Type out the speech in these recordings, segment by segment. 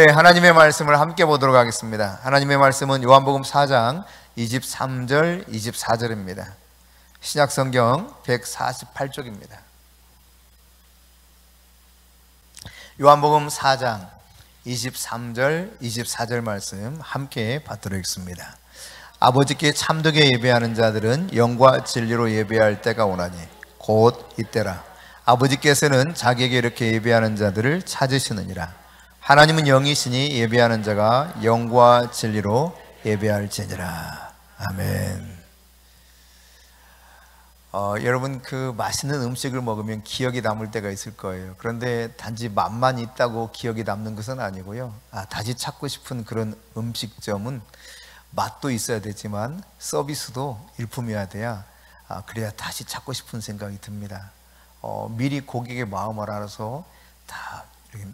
네, 하나님의 말씀을 함께 보도록 하겠습니다. 하나님의 말씀은 요한복음 4장 23절, 24절입니다. 신약성경 148쪽입니다. 요한복음 4장 23절, 24절 말씀 함께 받도록 하겠습니다. 아버지께 참되게 예배하는 자들은 영과 진리로 예배할 때가 오나니 곧 이때라. 아버지께서는 자기에게 이렇게 예배하는 자들을 찾으시느니라. 하나님은 영이시니 예배하는 자가 영과 진리로 예배할지니라. 아멘. 여러분, 그 맛있는 음식을 먹으면 기억이 남을 때가 있을 거예요. 그런데 단지 맛만 있다고 기억이 남는 것은 아니고요. 다시 찾고 싶은 그런 음식점은 맛도 있어야 되지만 서비스도 일품이어야 돼야 그래야 다시 찾고 싶은 생각이 듭니다. 미리 고객의 마음을 알아서 다 이렇게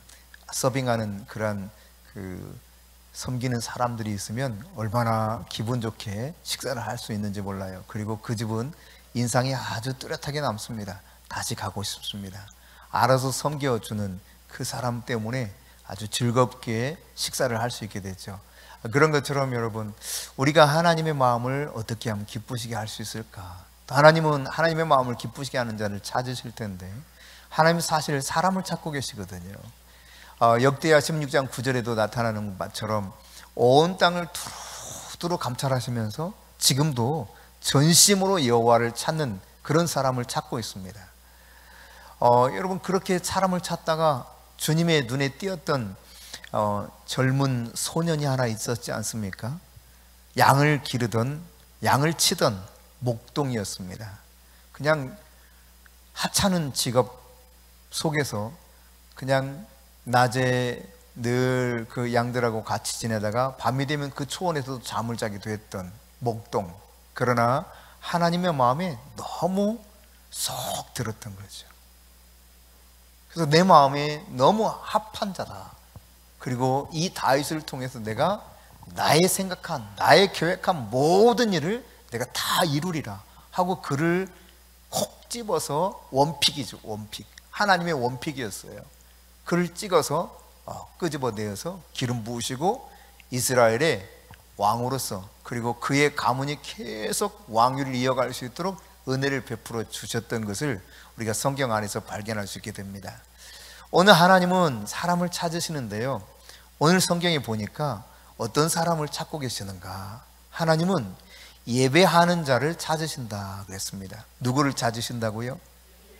서빙하는 그런 섬기는 사람들이 있으면 얼마나 기분 좋게 식사를 할 수 있는지 몰라요. 그리고 그 집은 인상이 아주 뚜렷하게 남습니다. 다시 가고 싶습니다. 알아서 섬겨주는 그 사람 때문에 아주 즐겁게 식사를 할 수 있게 되죠. 그런 것처럼 여러분, 우리가 하나님의 마음을 어떻게 하면 기쁘시게 할 수 있을까? 하나님은 하나님의 마음을 기쁘시게 하는 자를 찾으실 텐데, 하나님은 사실 사람을 찾고 계시거든요. 역대하 16장 9절에도 나타나는 것처럼 온 땅을 두루두루 감찰하시면서 지금도 전심으로 여호와를 찾는 그런 사람을 찾고 있습니다. 여러분, 그렇게 사람을 찾다가 주님의 눈에 띄었던 젊은 소년이 하나 있었지 않습니까? 양을 기르던, 양을 치던 목동이었습니다. 그냥 하찮은 직업 속에서 그냥 낮에 늘 그 양들하고 같이 지내다가 밤이 되면 그 초원에서도 잠을 자기도 했던 목동. 그러나 하나님의 마음에 너무 쏙 들었던 거죠. 그래서 내 마음에 너무 합한 자다. 그리고 이 다윗을 통해서 내가 나의 생각한, 나의 계획한 모든 일을 내가 다 이루리라 하고 그를 콕 집어서 원픽이죠. 원픽. 하나님의 원픽이었어요. 그를 찍어서 끄집어내어서 기름 부으시고 이스라엘의 왕으로서, 그리고 그의 가문이 계속 왕위를 이어갈 수 있도록 은혜를 베풀어 주셨던 것을 우리가 성경 안에서 발견할 수 있게 됩니다. 오늘 하나님은 사람을 찾으시는데요, 오늘 성경에 보니까 어떤 사람을 찾고 계시는가? 하나님은 예배하는 자를 찾으신다 그랬습니다. 누구를 찾으신다고요?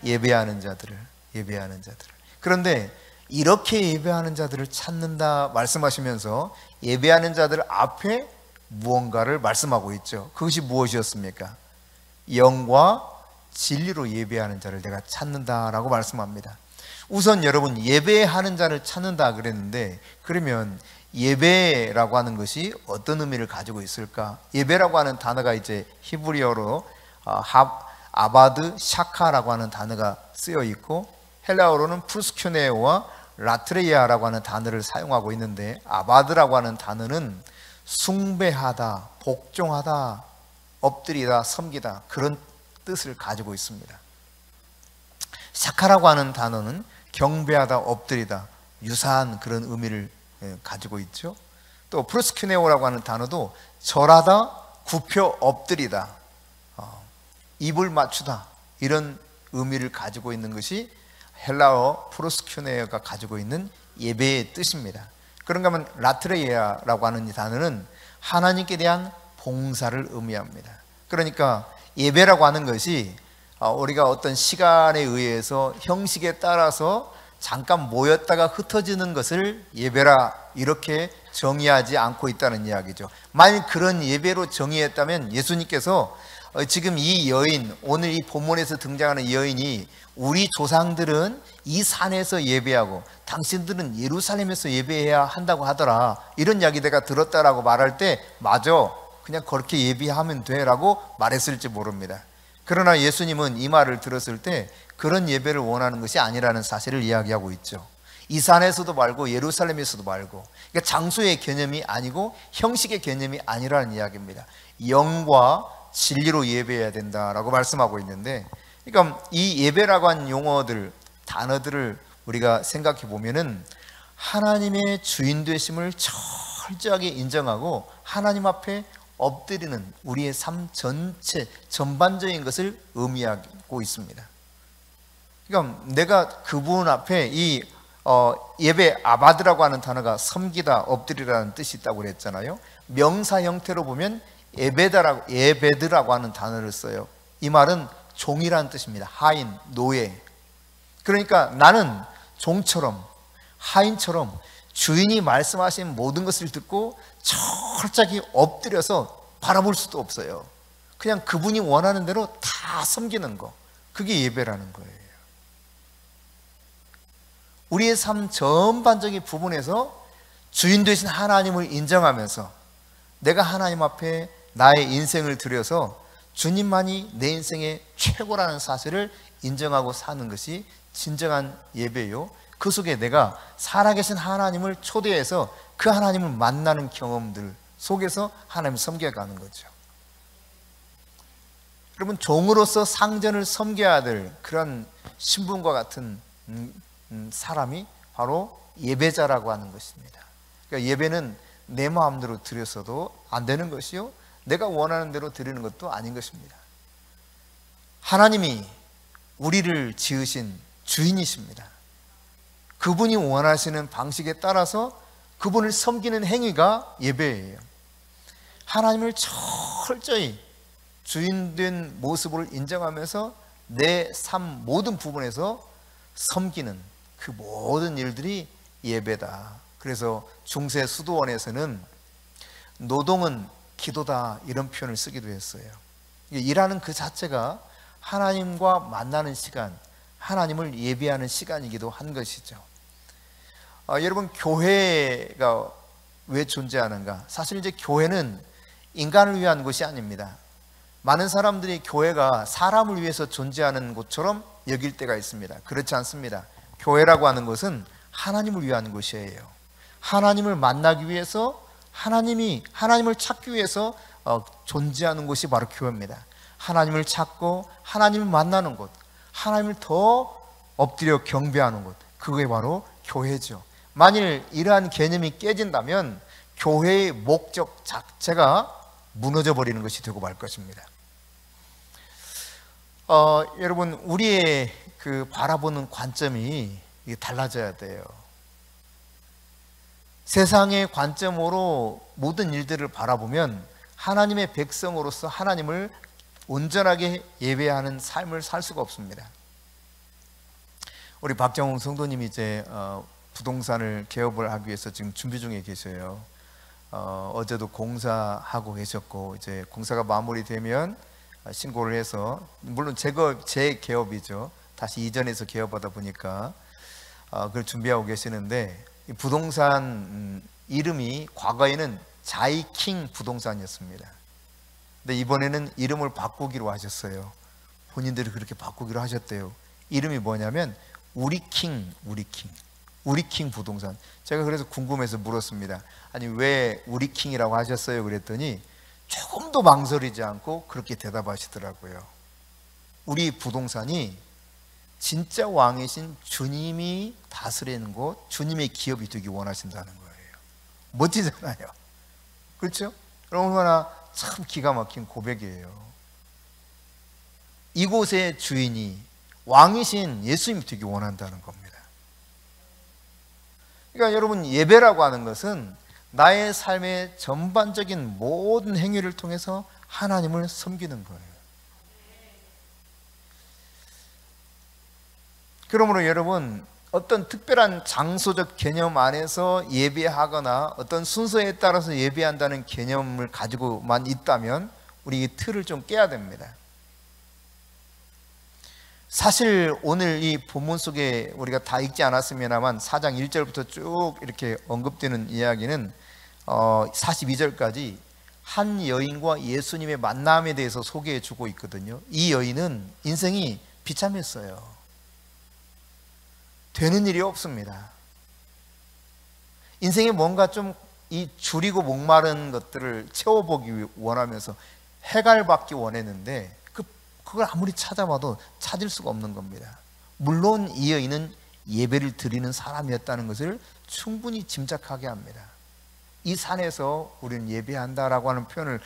예배하는 자들을. 예배하는 자들을. 그런데 이렇게 예배하는 자들을 찾는다 말씀하시면서 예배하는 자들 앞에 무언가를 말씀하고 있죠. 그것이 무엇이었습니까? 영과 진리로 예배하는 자를 내가 찾는다라고 말씀합니다. 우선 여러분, 예배하는 자를 찾는다 그랬는데, 그러면 예배라고 하는 것이 어떤 의미를 가지고 있을까? 예배라고 하는 단어가 이제 히브리어로 아바드 샤카라고 하는 단어가 쓰여 있고, 헬라어로는 프루스큐네오와 라트레이아라고 하는 단어를 사용하고 있는데, 아바드라고 하는 단어는 숭배하다, 복종하다, 엎드리다, 섬기다, 그런 뜻을 가지고 있습니다. 샤카라고 하는 단어는 경배하다, 엎드리다, 유사한 그런 의미를 가지고 있죠. 또 프루스큐네오라고 하는 단어도 절하다, 굽혀 엎드리다, 입을 맞추다, 이런 의미를 가지고 있는 것이 헬라어 프로스큐네어가 가지고 있는 예배의 뜻입니다. 그런가 하면 라트레이아라고 하는 이 단어는 하나님께 대한 봉사를 의미합니다. 그러니까 예배라고 하는 것이 우리가 어떤 시간에 의해서 형식에 따라서 잠깐 모였다가 흩어지는 것을 예배라 이렇게 정의하지 않고 있다는 이야기죠. 만약 그런 예배로 정의했다면 예수님께서 지금 이 여인, 오늘 이 본문에서 등장하는 이 여인이 우리 조상들은 이 산에서 예배하고 당신들은 예루살렘에서 예배해야 한다고 하더라, 이런 이야기 내가 들었다라고 말할 때 맞아, 그냥 그렇게 예배하면 돼 라고 말했을지 모릅니다. 그러나 예수님은 이 말을 들었을 때 그런 예배를 원하는 것이 아니라는 사실을 이야기하고 있죠. 이 산에서도 말고 예루살렘에서도 말고, 그러니까 장소의 개념이 아니고 형식의 개념이 아니라는 이야기입니다. 영과 진리로 예배해야 된다라고 말씀하고 있는데, 그러니까 이 예배라고 한 용어들, 단어들을 우리가 생각해 보면은 하나님의 주인 되심을 철저하게 인정하고 하나님 앞에 엎드리는 우리의 삶 전체 전반적인 것을 의미하고 있습니다. 그러니까 내가 그분 앞에 이 예배 아바드라고 하는 단어가 섬기다, 엎드리라는 뜻이 있다고 그랬잖아요. 명사 형태로 보면 예베드라고 하는 단어를 써요. 이 말은 종이라는 뜻입니다. 하인, 노예. 그러니까 나는 종처럼, 하인처럼 주인이 말씀하신 모든 것을 듣고 철저하게 엎드려서 바라볼 수도 없어요. 그냥 그분이 원하는 대로 다 섬기는 거, 그게 예배라는 거예요. 우리의 삶 전반적인 부분에서 주인 되신 하나님을 인정하면서 내가 하나님 앞에 나의 인생을 들여서 주님만이 내 인생의 최고라는 사실을 인정하고 사는 것이 진정한 예배요. 그 속에 내가 살아계신 하나님을 초대해서 그 하나님을 만나는 경험들 속에서 하나님을 섬겨가는 거죠. 여러분, 종으로서 상전을 섬겨야 될 그런 신분과 같은 사람이 바로 예배자라고 하는 것입니다. 그러니까 예배는 내 마음대로 드려서도 안 되는 것이요, 내가 원하는 대로 드리는 것도 아닌 것입니다. 하나님이 우리를 지으신 주인이십니다. 그분이 원하시는 방식에 따라서 그분을 섬기는 행위가 예배예요. 하나님을 철저히 주인된 모습을 인정하면서 내 삶 모든 부분에서 섬기는 그 모든 일들이 예배다. 그래서 중세 수도원에서는 노동은 기도다, 이런 표현을 쓰기도 했어요. 일하는 그 자체가 하나님과 만나는 시간, 하나님을 예배하는 시간이기도 한 것이죠. 여러분, 교회가 왜 존재하는가? 사실 이제 교회는 인간을 위한 것이 아닙니다. 많은 사람들이 교회가 사람을 위해서 존재하는 곳처럼 여길 때가 있습니다. 그렇지 않습니다. 교회라고 하는 것은 하나님을 위한 것이에요. 하나님을 만나기 위해서, 하나님을 찾기 위해서 존재하는 곳이 바로 교회입니다. 하나님을 찾고 하나님을 만나는 곳, 하나님을 더 엎드려 경배하는 곳, 그게 바로 교회죠. 만일 이러한 개념이 깨진다면 교회의 목적 자체가 무너져 버리는 것이 되고 말 것입니다. 여러분, 우리의 그 바라보는 관점이 달라져야 돼요. 세상의 관점으로 모든 일들을 바라보면 하나님의 백성으로서 하나님을 온전하게 예배하는 삶을 살 수가 없습니다. 우리 박정웅 성도님이 이제 부동산을 개업을 하기 위해서 지금 준비 중에 계셔요. 어제도 공사하고 계셨고, 이제 공사가 마무리되면 신고를 해서, 물론 제 개업이죠. 다시 이전해서 개업하다 보니까 그걸 준비하고 계시는데, 이 부동산 이름이 과거에는 자이킹 부동산이었습니다. 근데 이번에는 이름을 바꾸기로 하셨어요. 본인들이 그렇게 바꾸기로 하셨대요. 이름이 뭐냐면 우리킹 부동산. 제가 그래서 궁금해서 물었습니다. 아니, 왜 우리킹이라고 하셨어요? 그랬더니 조금도 망설이지 않고 그렇게 대답하시더라고요. 우리 부동산이 진짜 왕이신 주님이 다스리는 곳, 주님의 기업이 되기 원하신다는 거예요. 멋지잖아요. 그렇죠? 얼마나 참 기가 막힌 고백이에요. 이곳의 주인이 왕이신 예수님이 되기 원한다는 겁니다. 그러니까 여러분, 예배라고 하는 것은 나의 삶의 전반적인 모든 행위를 통해서 하나님을 섬기는 거예요. 그러므로 여러분, 어떤 특별한 장소적 개념 안에서 예배하거나 어떤 순서에 따라서 예배한다는 개념을 가지고만 있다면 우리 이 틀을 좀 깨야 됩니다. 사실 오늘 이 본문 속에 우리가 다 읽지 않았습니다만 4장 1절부터 쭉 이렇게 언급되는 이야기는 42절까지 한 여인과 예수님의 만남에 대해서 소개해 주고 있거든요. 이 여인은 인생이 비참했어요. 되는 일이 없습니다. 인생에 뭔가 좀 이 줄이고 목마른 것들을 채워보기 원하면서 해갈받기 원했는데 그걸 아무리 찾아봐도 찾을 수가 없는 겁니다. 물론 이 여인은 예배를 드리는 사람이었다는 것을 충분히 짐작하게 합니다. 이 산에서 우리는 예배한다라고 하는 표현을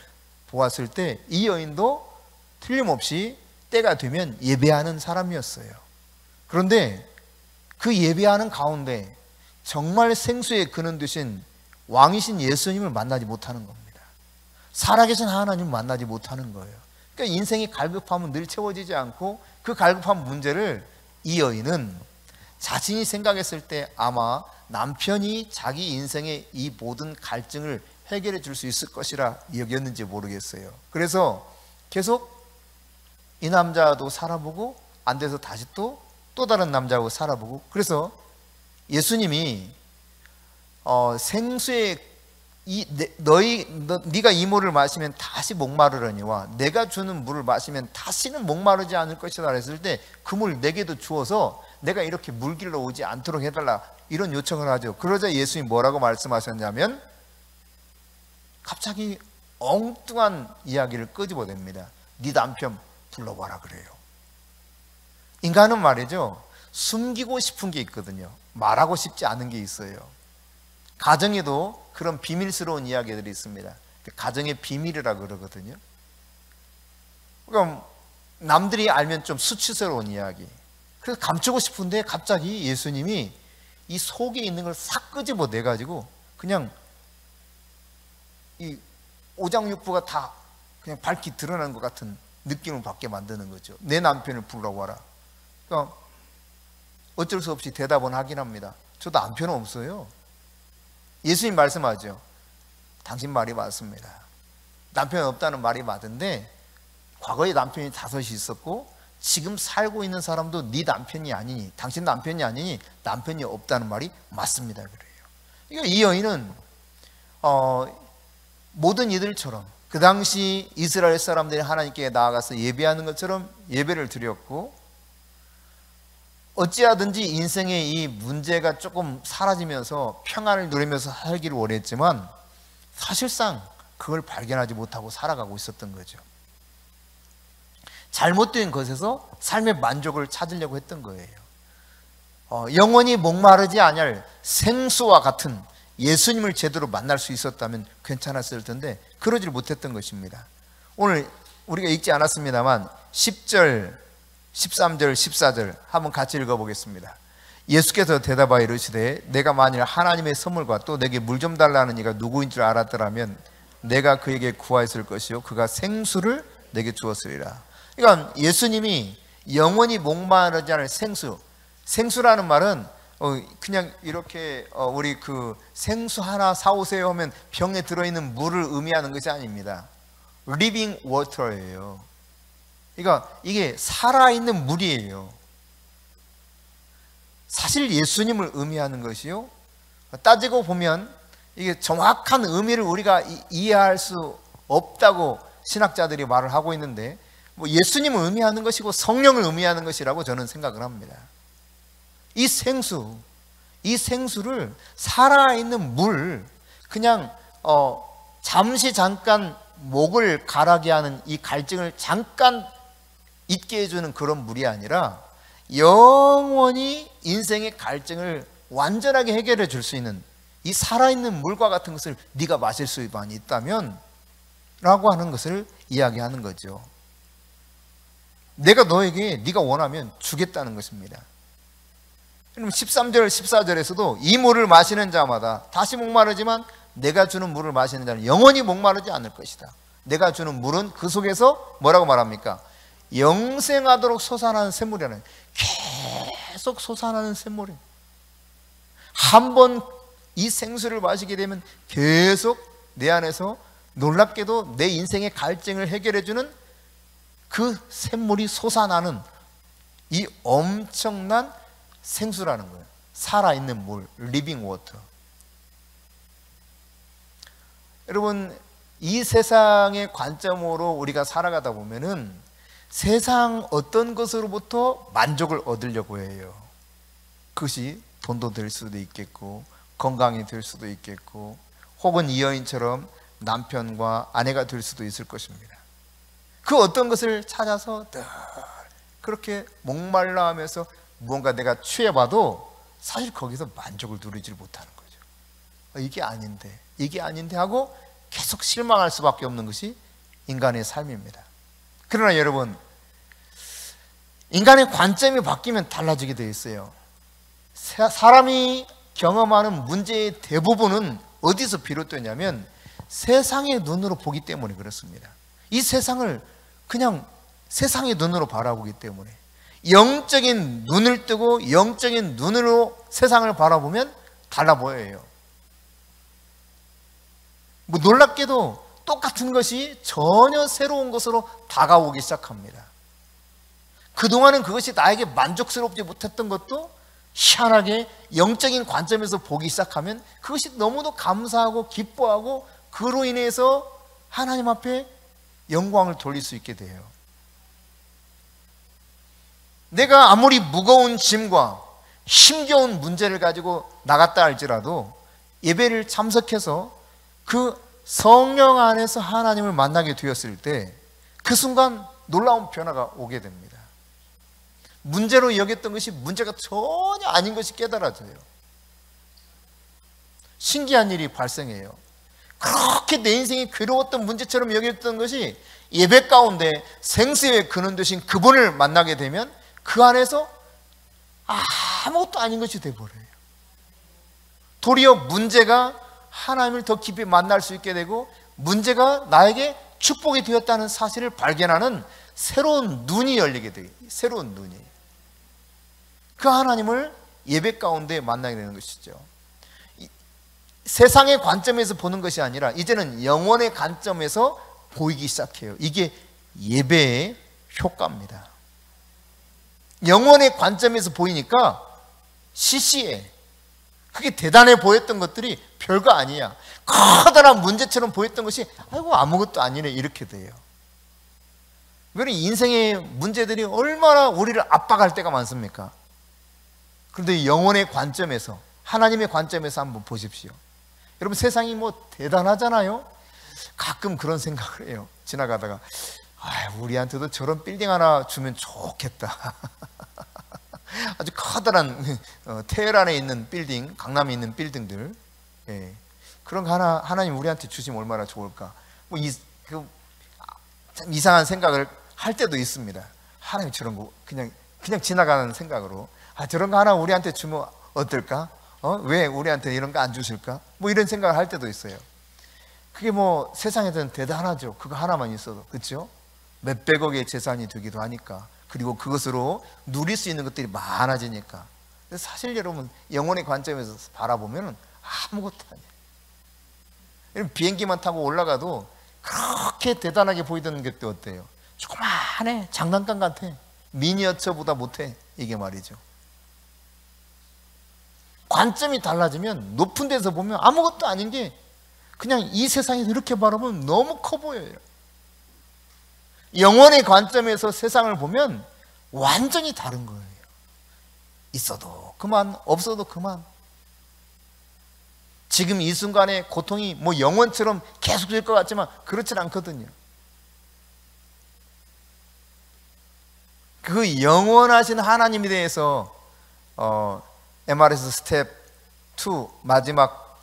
보았을 때 이 여인도 틀림없이 때가 되면 예배하는 사람이었어요. 그런데 그 예배하는 가운데 정말 생수에 근원 되신 왕이신 예수님을 만나지 못하는 겁니다. 살아계신 하나님을 만나지 못하는 거예요. 그러니까 인생의 갈급함은 늘 채워지지 않고 그 갈급한 문제를 이 여인은 자신이 생각했을 때 아마 남편이 자기 인생의 이 모든 갈증을 해결해 줄 수 있을 것이라 여겼는지 모르겠어요. 그래서 계속 이 남자도 살아보고 안 돼서 다시 또 다른 남자하고 살아보고, 그래서 예수님이 생수에 네가 이 물을 마시면 다시 목마르려니와 내가 주는 물을 마시면 다시는 목마르지 않을 것이다 했을 때 그 물 내게도 주어서 내가 이렇게 물길로 오지 않도록 해달라, 이런 요청을 하죠. 그러자 예수님이 뭐라고 말씀하셨냐면 갑자기 엉뚱한 이야기를 끄집어냅니다. 네 남편 불러봐라 그래요. 인간은 말이죠, 숨기고 싶은 게 있거든요. 말하고 싶지 않은 게 있어요. 가정에도 그런 비밀스러운 이야기들이 있습니다. 가정의 비밀이라 그러거든요. 그럼 남들이 알면 좀 수치스러운 이야기. 그래서 감추고 싶은데 갑자기 예수님이 이 속에 있는 걸 싹 끄집어 내가지고 그냥 이 오장육부가 다 그냥 밝히 드러난 것 같은 느낌을 받게 만드는 거죠. 내 남편을 불러와라. 그러니까 어쩔 수 없이 대답은 하긴 합니다. 저도 남편은 없어요. 예수님 말씀하죠. 당신 말이 맞습니다. 남편 없다는 말이 맞은데 과거에 남편이 5이 있었고 지금 살고 있는 사람도 네 남편이 아니니, 당신 남편이 아니니 남편이 없다는 말이 맞습니다. 그래요. 그러니까 이 여인은 모든 이들처럼 그 당시 이스라엘 사람들이 하나님께 나아가서 예배하는 것처럼 예배를 드렸고, 어찌하든지 인생의 이 문제가 조금 사라지면서 평안을 누리면서 살기를 원했지만 사실상 그걸 발견하지 못하고 살아가고 있었던 거죠. 잘못된 것에서 삶의 만족을 찾으려고 했던 거예요. 영원히 목마르지 아니할 생수와 같은 예수님을 제대로 만날 수 있었다면 괜찮았을 텐데 그러질 못했던 것입니다. 오늘 우리가 읽지 않았습니다만 10절, 13절, 14절 한번 같이 읽어보겠습니다. 예수께서 대답하여 이르시되 내가 만일 하나님의 선물과 또 내게 물 좀 달라는 이가 누구인 줄 알았더라면 내가 그에게 구하였을 것이요 그가 생수를 내게 주었으리라. 그러니까 예수님이 영원히 목마르지 않을 생수, 생수라는 말은 그냥 이렇게 우리 그 생수 하나 사오세요 하면 병에 들어있는 물을 의미하는 것이 아닙니다. living water예요. 그러니까 이게 살아있는 물이에요. 사실 예수님을 의미하는 것이요, 따지고 보면 이게 정확한 의미를 우리가 이해할 수 없다고 신학자들이 말을 하고 있는데, 뭐 예수님을 의미하는 것이고 성령을 의미하는 것이라고 저는 생각을 합니다. 이 생수를 살아있는 물, 그냥 잠시 잠깐 목을 가라게 하는 이 갈증을 잠깐 잊게 해주는 그런 물이 아니라 영원히 인생의 갈증을 완전하게 해결해 줄 수 있는 이 살아있는 물과 같은 것을 네가 마실 수만 있다면 라고 하는 것을 이야기하는 거죠. 내가 너에게 네가 원하면 주겠다는 것입니다. 13절 14절에서도 이 물을 마시는 자마다 다시 목마르지만 내가 주는 물을 마시는 자는 영원히 목마르지 않을 것이다. 내가 주는 물은 그 속에서 뭐라고 말합니까? 영생하도록 솟아나는 샘물이라는, 계속 솟아나는 샘물이, 한 번 이 생수를 마시게 되면 계속 내 안에서 놀랍게도 내 인생의 갈증을 해결해주는 그 샘물이 솟아나는 이 엄청난 생수라는 거예요. 살아있는 물, 리빙 워터. 여러분, 이 세상의 관점으로 우리가 살아가다 보면은 세상 어떤 것으로부터 만족을 얻으려고 해요. 그것이 돈도 될 수도 있겠고 건강이 될 수도 있겠고 혹은 이 여인처럼 남편과 아내가 될 수도 있을 것입니다. 그 어떤 것을 찾아서 늘 그렇게 목말라 하면서 무언가 내가 취해봐도 사실 거기서 만족을 누리지 못하는 거죠. 이게 아닌데 하고 계속 실망할 수밖에 없는 것이 인간의 삶입니다. 그러나 여러분, 인간의 관점이 바뀌면 달라지게 되어 있어요. 사람이 경험하는 문제의 대부분은 어디서 비롯되냐면 세상의 눈으로 보기 때문에 그렇습니다. 이 세상을 그냥 세상의 눈으로 바라보기 때문에, 영적인 눈을 뜨고 영적인 눈으로 세상을 바라보면 달라 보여요. 뭐 놀랍게도 똑같은 것이 전혀 새로운 것으로 다가오기 시작합니다. 그동안은 그것이 나에게 만족스럽지 못했던 것도 희한하게 영적인 관점에서 보기 시작하면 그것이 너무도 감사하고 기뻐하고, 그로 인해서 하나님 앞에 영광을 돌릴 수 있게 돼요. 내가 아무리 무거운 짐과 힘겨운 문제를 가지고 나갔다 할지라도 예배를 참석해서 그 성령 안에서 하나님을 만나게 되었을 때 그 순간 놀라운 변화가 오게 됩니다. 문제로 여겼던 것이 문제가 전혀 아닌 것이 깨달아져요. 신기한 일이 발생해요. 그렇게 내 인생이 괴로웠던 문제처럼 여겼던 것이 예배 가운데 생수의 근원 되신 그분을 만나게 되면 그 안에서 아무것도 아닌 것이 되어버려요. 도리어 문제가 하나님을 더 깊이 만날 수 있게 되고, 문제가 나에게 축복이 되었다는 사실을 발견하는 새로운 눈이 열리게 돼요. 새로운 눈이. 그 하나님을 예배 가운데 만나게 되는 것이죠. 세상의 관점에서 보는 것이 아니라 이제는 영원의 관점에서 보이기 시작해요. 이게 예배의 효과입니다. 영원의 관점에서 보이니까 시시해. 그게 대단해 보였던 것들이 별거 아니야. 커다란 문제처럼 보였던 것이 아이고 아무것도 아니네, 이렇게 돼요. 왜냐면 인생의 문제들이 얼마나 우리를 압박할 때가 많습니까? 그런데 영원의 관점에서, 하나님의 관점에서 한번 보십시오. 여러분, 세상이 뭐 대단하잖아요. 가끔 그런 생각을 해요. 지나가다가 우리한테도 저런 빌딩 하나 주면 좋겠다. 아주 커다란 테헤란에 있는 빌딩, 강남에 있는 빌딩들, 그런 거 하나님 우리한테 주시면 얼마나 좋을까. 뭐 참 이상한 생각을 할 때도 있습니다. 하나님 저런 거 그냥 지나가는 생각으로 저런 거 하나 우리한테 주면 어떨까? 왜 우리한테 이런 거 안 주실까? 뭐 이런 생각을 할 때도 있어요. 그게 뭐 세상에서는 대단하죠. 그거 하나만 있어도. 그렇죠? 몇백억의 재산이 되기도 하니까. 그리고 그것으로 누릴 수 있는 것들이 많아지니까. 사실 여러분, 영혼의 관점에서 바라보면 아무것도 아니에요. 여러분, 비행기만 타고 올라가도 그렇게 대단하게 보이던 게 또 어때요? 조그만해. 장난감 같아. 미니어처보다 못해. 이게 말이죠. 관점이 달라지면 높은 데서 보면 아무것도 아닌 게 그냥 이 세상에서 이렇게 바라보면 너무 커 보여요. 영혼의 관점에서 세상을 보면 완전히 다른 거예요. 있어도 그만, 없어도 그만. 지금 이 순간의 고통이 뭐 영원처럼 계속될 것 같지만 그렇진 않거든요. 그 영원하신 하나님에 대해서 MRS 스텝 2 마지막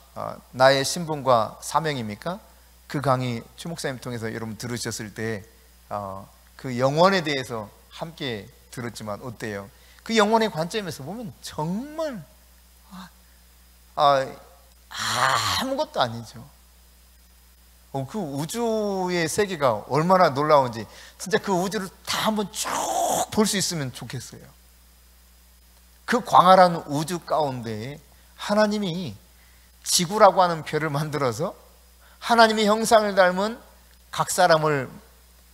나의 신분과 사명입니까? 그 강의 최 목사님 통해서 여러분 들으셨을 때 그 영원에 대해서 함께 들었지만 어때요? 그 영원의 관점에서 보면 정말 아무것도 아니죠. 그 우주의 세계가 얼마나 놀라운지 진짜 그 우주를 다 한번 쭉 볼 수 있으면 좋겠어요. 그 광활한 우주 가운데 하나님이 지구라고 하는 별을 만들어서 하나님의 형상을 닮은 각 사람을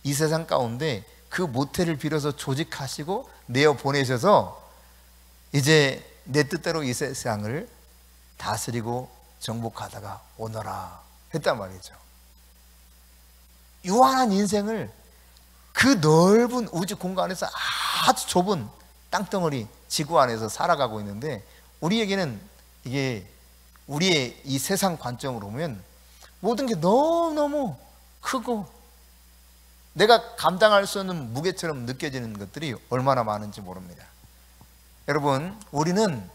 이 세상 가운데 그 모태를 빌어서 조직하시고 내어 보내셔서 이제 내 뜻대로 이 세상을 다스리고 정복하다가 오너라 했단 말이죠. 유한한 인생을 그 넓은 우주 공간에서 아주 좁은 땅덩어리 지구 안에서 살아가고 있는데, 우리에게는 이게 우리의 이 세상 관점으로 보면 모든 게 너무너무 크고 내가 감당할 수 없는 무게처럼 느껴지는 것들이 얼마나 많은지 모릅니다. 여러분, 우리는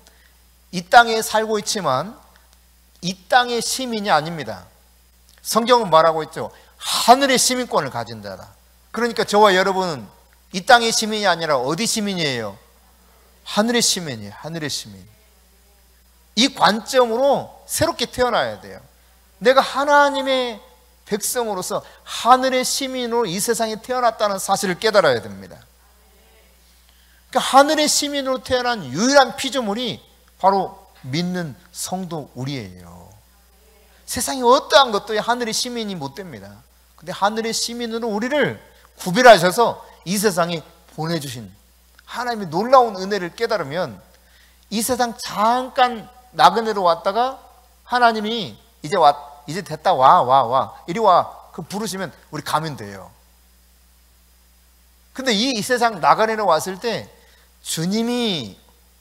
이 땅에 살고 있지만 이 땅의 시민이 아닙니다. 성경은 말하고 있죠. 하늘의 시민권을 가진 자다. 그러니까 저와 여러분은 이 땅의 시민이 아니라 어디 시민이에요? 하늘의 시민이에요. 하늘의 시민. 이 관점으로 새롭게 태어나야 돼요. 내가 하나님의 백성으로서 하늘의 시민으로 이 세상에 태어났다는 사실을 깨달아야 됩니다. 그러니까 하늘의 시민으로 태어난 유일한 피조물이 바로 믿는 성도 우리예요. 세상에 어떠한 것도 하늘의 시민이 못 됩니다. 근데 하늘의 시민으로 우리를 구별하셔서 이 세상에 보내주신 하나님의 놀라운 은혜를 깨달으면 이 세상 잠깐 나그네로 왔다가 하나님이 이제 됐다, 와 이리 와 그 부르시면 우리 가면 돼요. 근데 이 세상 나그네로 왔을 때 주님이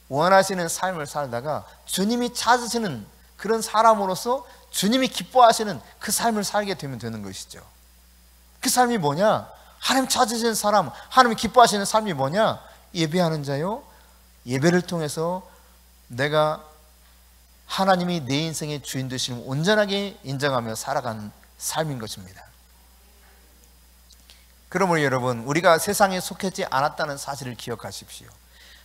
원하시는 삶을 살다가 주님이 찾으시는 그런 사람으로서 주님이 기뻐하시는 그 삶을 살게 되면 되는 것이죠. 그 삶이 뭐냐? 하나님 찾으시는 사람, 하나님이 기뻐하시는 삶이 뭐냐? 예배하는 자요. 예배를 통해서 내가 하나님이 내 인생의 주인 되심을 온전하게 인정하며 살아가는 삶인 것입니다. 그러므로 여러분, 우리가 세상에 속하지 않았다는 사실을 기억하십시오.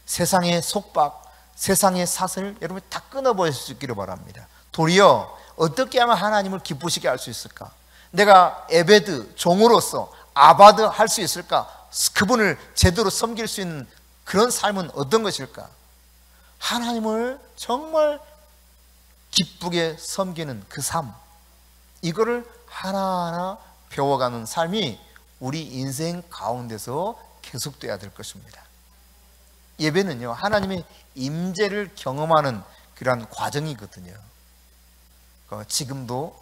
세상의 속박, 세상의 사슬 여러분 다 끊어버릴 수 있기를 바랍니다. 도리어 어떻게 하면 하나님을 기쁘시게 할 수 있을까? 내가 에베드, 종으로서 아바드 할 수 있을까? 그분을 제대로 섬길 수 있는 그런 삶은 어떤 것일까? 하나님을 정말 기쁘게 섬기는 그 삶, 이거를 하나하나 배워가는 삶이 우리 인생 가운데서 계속돼야 될 것입니다. 예배는요, 하나님의 임재를 경험하는 그러한 과정이거든요. 지금도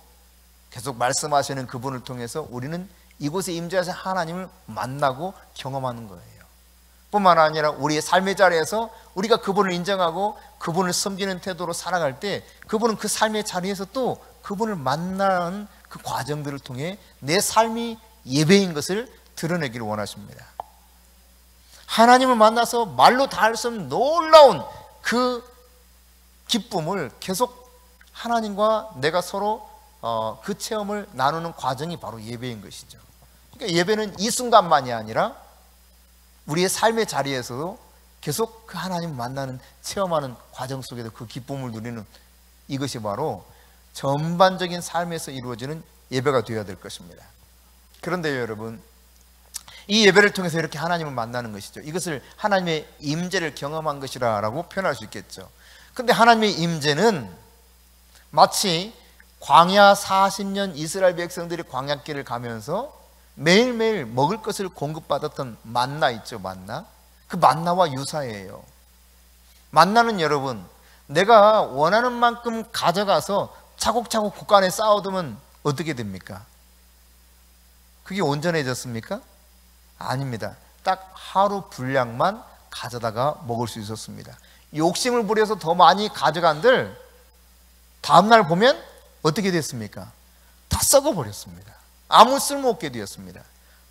계속 말씀하시는 그분을 통해서 우리는 이곳에 임재해서 하나님을 만나고 경험하는 거예요. 뿐만 아니라 우리의 삶의 자리에서 우리가 그분을 인정하고 그분을 섬기는 태도로 살아갈 때 그분은 그 삶의 자리에서 또 그분을 만나는 그 과정들을 통해 내 삶이 예배인 것을 드러내기를 원하십니다. 하나님을 만나서 말로 다 할 수 없는 놀라운 그 기쁨을 계속 하나님과 내가 서로 그 체험을 나누는 과정이 바로 예배인 것이죠. 그러니까 예배는 이 순간만이 아니라 우리의 삶의 자리에서도 계속 그 하나님을 만나는, 체험하는 과정 속에서 그 기쁨을 누리는, 이것이 바로 전반적인 삶에서 이루어지는 예배가 되어야 될 것입니다. 그런데 여러분, 이 예배를 통해서 이렇게 하나님을 만나는 것이죠. 이것을 하나님의 임재를 경험한 것이라고 표현할 수 있겠죠. 근데 하나님의 임재는 마치 광야 40년 이스라엘 백성들이 광야길을 가면서 매일매일 먹을 것을 공급받았던 만나 있죠. 만나. 그 만나와 유사해요. 만나는 여러분, 내가 원하는 만큼 가져가서 차곡차곡 곳간에 쌓아두면 어떻게 됩니까? 그게 온전해졌습니까? 아닙니다. 딱 하루 분량만 가져다가 먹을 수 있었습니다. 욕심을 부려서 더 많이 가져간들 다음날 보면 어떻게 됐습니까? 다 썩어버렸습니다. 아무 쓸모없게 되었습니다.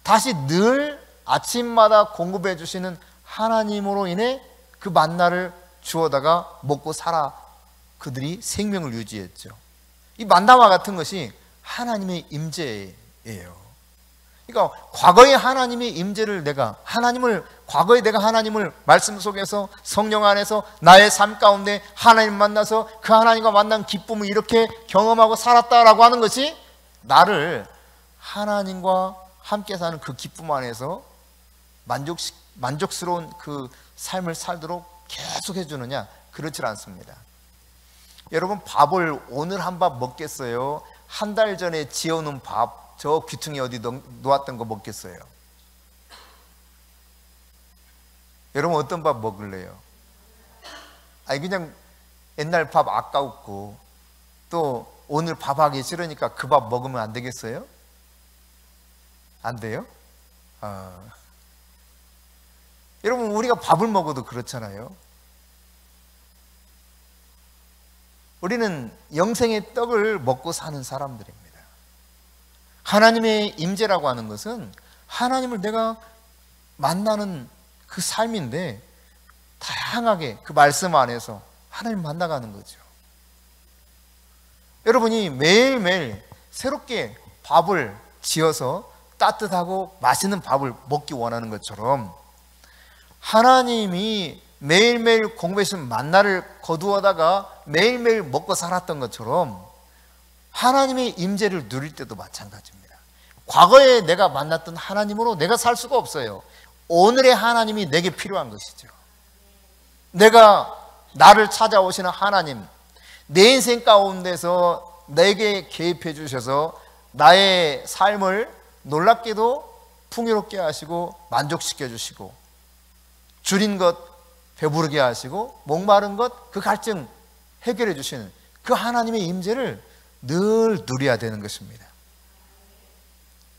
다시 늘 아침마다 공급해 주시는 하나님으로 인해 그 만나를 주워다가 먹고 살아 그들이 생명을 유지했죠. 이 만나와 같은 것이 하나님의 임재예요. 그러니까 과거의 하나님의 임재를 과거에 내가 하나님을 말씀 속에서 성령 안에서 나의 삶 가운데 하나님 만나서 그 하나님과 만난 기쁨을 이렇게 경험하고 살았다라고 하는 것이 나를 하나님과 함께 사는 그 기쁨 안에서 만족스러운 그 삶을 살도록 계속 해주느냐? 그렇지 않습니다. 여러분, 밥을 오늘 한 밥 먹겠어요? 한 달 전에 지어놓은 밥 저 귀퉁이 어디 놓았던 거 먹겠어요? 여러분 어떤 밥 먹을래요? 아니 그냥 옛날 밥 아까웠고 또 오늘 밥 하기 싫으니까 그 밥 먹으면 안 되겠어요? 안 돼요? 여러분 우리가 밥을 먹어도 그렇잖아요. 우리는 영생의 떡을 먹고 사는 사람들입니다. 하나님의 임재라고 하는 것은 하나님을 내가 만나는 그 삶인데 다양하게 그 말씀 안에서 하나님 만나가는 거죠. 여러분이 매일매일 새롭게 밥을 지어서 따뜻하고 맛있는 밥을 먹기 원하는 것처럼 하나님이 매일매일 공부해서 만나를 거두어다가 매일매일 먹고 살았던 것처럼 하나님의 임재를 누릴 때도 마찬가지입니다. 과거에 내가 만났던 하나님으로 내가 살 수가 없어요. 오늘의 하나님이 내게 필요한 것이죠. 내가 나를 찾아오시는 하나님, 내 인생 가운데서 내게 개입해 주셔서 나의 삶을 놀랍게도 풍요롭게 하시고 만족시켜 주시고 줄인 것 배부르게 하시고 목마른 것 그 갈증 해결해 주시는 그 하나님의 임재를 늘 누려야 되는 것입니다.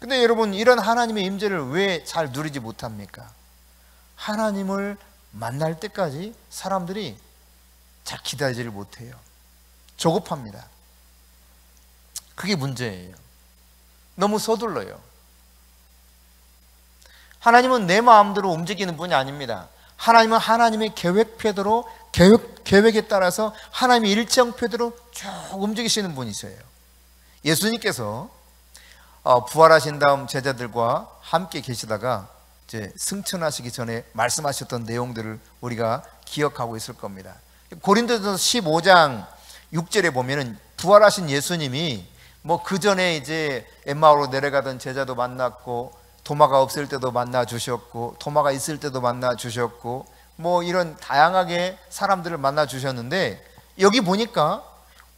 근데 여러분, 이런 하나님의 임재를 왜 잘 누리지 못합니까? 하나님을 만날 때까지 사람들이 잘 기다리지를 못해요. 조급합니다. 그게 문제예요. 너무 서둘러요. 하나님은 내 마음대로 움직이는 분이 아닙니다. 하나님은 하나님의 계획표대로 계획에 따라서 하나님의 일정표대로 쭉 움직이시는 분이세요. 예수님께서 부활하신 다음 제자들과 함께 계시다가 이제 승천하시기 전에 말씀하셨던 내용들을 우리가 기억하고 있을 겁니다. 고린도전서 15장 6절에 보면은 부활하신 예수님이 뭐 그 전에 이제 엠마오로 내려가던 제자도 만났고 도마가 없을 때도 만나 주셨고 도마가 있을 때도 만나 주셨고 뭐 이런 다양하게 사람들을 만나 주셨는데 여기 보니까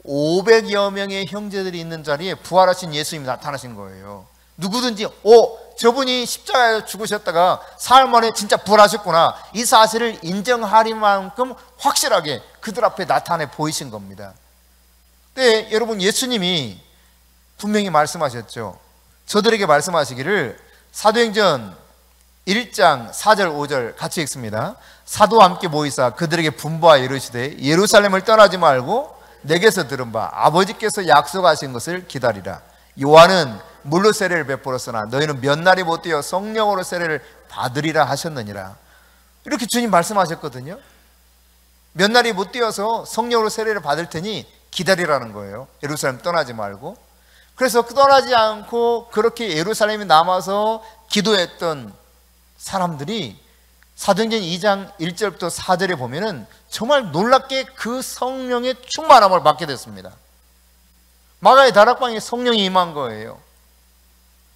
500여 명의 형제들이 있는 자리에 부활하신 예수님이 나타나신 거예요. 누구든지 저분이 십자가에 죽으셨다가 사흘 만에 진짜 부활하셨구나, 이 사실을 인정할 만큼 확실하게 그들 앞에 나타내 보이신 겁니다. 근데 여러분, 예수님이 분명히 말씀하셨죠. 저들에게 말씀하시기를, 사도행전 1장 4절 5절 같이 읽습니다. 사도와 함께 모이사 그들에게 분부하여 이르시되 예루살렘을 떠나지 말고 내게서 들은 바 아버지께서 약속하신 것을 기다리라. 요한은 물로 세례를 베풀었으나 너희는 몇 날이 못 되어 성령으로 세례를 받으리라 하셨느니라. 이렇게 주님 말씀하셨거든요. 몇 날이 못 되어서 성령으로 세례를 받을 테니 기다리라는 거예요. 예루살렘 떠나지 말고. 그래서 떠나지 않고 그렇게 예루살렘에 남아서 기도했던 사람들이 사도행전 2장 1절부터 4절에 보면은 정말 놀랍게 그 성령의 충만함을 받게 됐습니다. 마가의 다락방에 성령이 임한 거예요.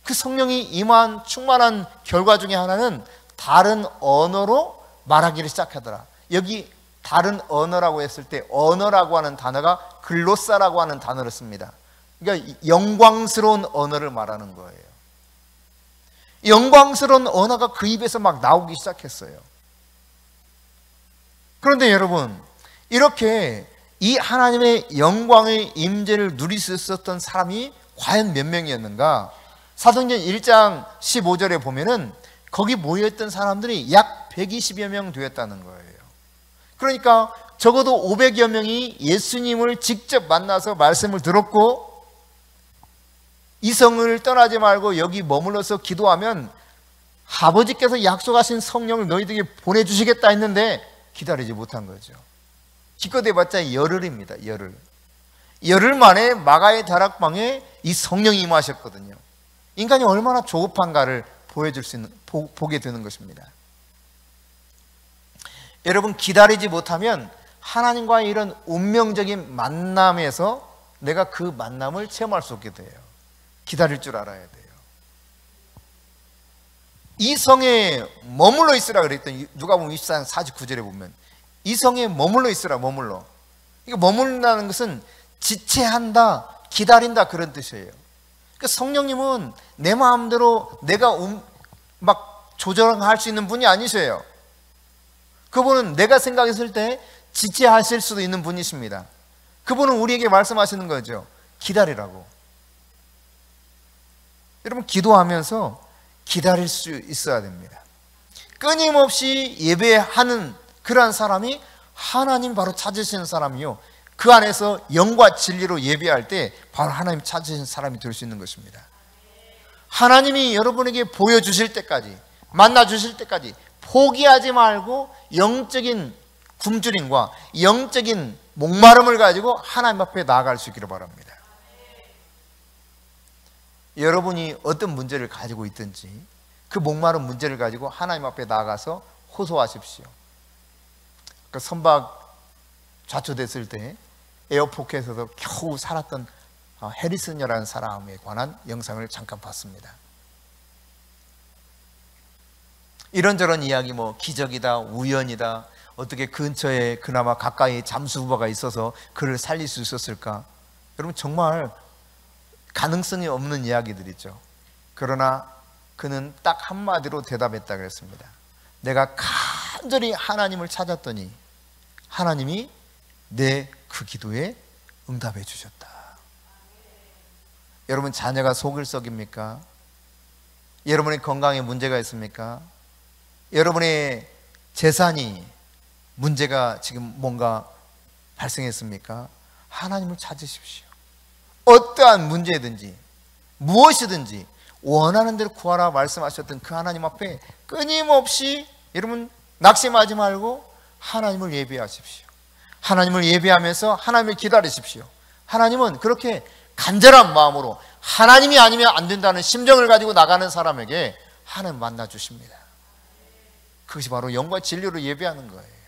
그 성령이 임한 충만한 결과 중에 하나는 다른 언어로 말하기를 시작하더라. 여기 다른 언어라고 했을 때 언어라고 하는 단어가 글로사라고 하는 단어를 씁니다. 그러니까 영광스러운 언어를 말하는 거예요. 영광스러운 언어가 그 입에서 막 나오기 시작했어요. 그런데 여러분, 이렇게 이 하나님의 영광의 임재를 누릴 수 있었던 사람이 과연 몇 명이었는가? 사도행전 1장 15절에 보면은 거기 모여있던 사람들이 약 120여 명 되었다는 거예요. 그러니까 적어도 500여 명이 예수님을 직접 만나서 말씀을 들었고, 이 성을 떠나지 말고 여기 머물러서 기도하면 아버지께서 약속하신 성령을 너희들에게 보내주시겠다 했는데 기다리지 못한 거죠. 기껏 해봤자 열흘입니다. 열흘 만에 마가의 다락방에 이 성령이 임하셨거든요. 인간이 얼마나 조급한가를 보게 되는 것입니다. 여러분, 기다리지 못하면 하나님과의 이런 운명적인 만남에서 내가 그 만남을 체험할 수 없게 돼요. 기다릴 줄 알아야 돼요. 이 성에 머물러 있으라 그랬더니 누가복음 24장 49절에 보면 이 성에 머물러 있으라. 머물러. 이거 머물른다는 것은 지체한다, 기다린다, 그런 뜻이에요. 그러니까 성령님은 내 마음대로 내가 막 조절할 수 있는 분이 아니세요. 그분은 내가 생각했을 때 지체하실 수도 있는 분이십니다. 그분은 우리에게 말씀하시는 거죠. 기다리라고. 여러분, 기도하면서 기다릴 수 있어야 됩니다. 끊임없이 예배하는 그러한 사람이 하나님 바로 찾으시는 사람이요, 그 안에서 영과 진리로 예배할 때 바로 하나님 찾으시는 사람이 될 수 있는 것입니다. 하나님이 여러분에게 보여주실 때까지, 만나주실 때까지 포기하지 말고 영적인 굶주림과 영적인 목마름을 가지고 하나님 앞에 나아갈 수 있기를 바랍니다. 여러분이 어떤 문제를 가지고 있든지 그 목마른 문제를 가지고 하나님 앞에 나아가서 호소하십시오. 그 선박 좌초됐을 때 에어포켓에서 겨우 살았던 해리슨이라는 사람에 관한 영상을 잠깐 봤습니다. 이런저런 이야기, 뭐 기적이다, 우연이다, 어떻게 근처에 그나마 가까이 잠수부가 있어서 그를 살릴 수 있었을까? 여러분, 정말 가능성이 없는 이야기들이죠. 그러나 그는 딱 한마디로 대답했다 그랬습니다. 내가 간절히 하나님을 찾았더니 하나님이 내 그 기도에 응답해 주셨다. 여러분, 자녀가 속을 썩입니까? 여러분의 건강에 문제가 있습니까? 여러분의 재산이 문제가 지금 뭔가 발생했습니까? 하나님을 찾으십시오. 어떠한 문제든지 무엇이든지 원하는 대로 구하라 말씀하셨던 그 하나님 앞에 끊임없이 여러분 낙심하지 말고 하나님을 예배하십시오. 하나님을 예배하면서 하나님을 기다리십시오. 하나님은 그렇게 간절한 마음으로 하나님이 아니면 안 된다는 심정을 가지고 나가는 사람에게 하나님 만나 주십니다. 그것이 바로 영과 진리로 예배하는 거예요.